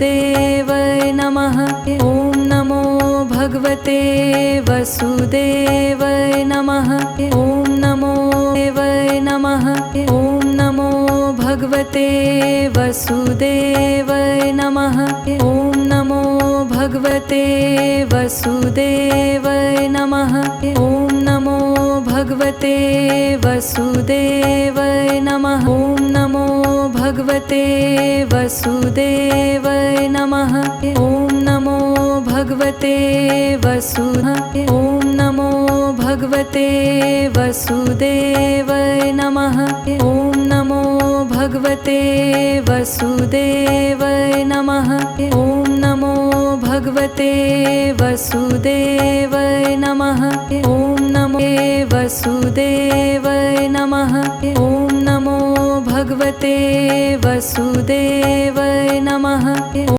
देवाय नमः। ॐ नमो भगवते वसुदेवाय नमः। ॐ नमो देवाय नमः। ॐ नमो भगवते वसुदेवाय नमः। ॐ नमो भगवते वसुदेवाय नमः। ॐ नमो भगवते वसुदेवाय नमः। ॐ नमो भगवते वसुदेवाय नमः। ॐ नमो भगवते ॐ नमो भगवते वसुदेवाय नमः। ॐ नमो भगवते वसुदेवाय नमः। ॐ नमो भगवते वसुदेवाय नमः। ॐ नमो वसुदेवाय नमः। ॐ नमो भगवते वसुदेवाय नमः।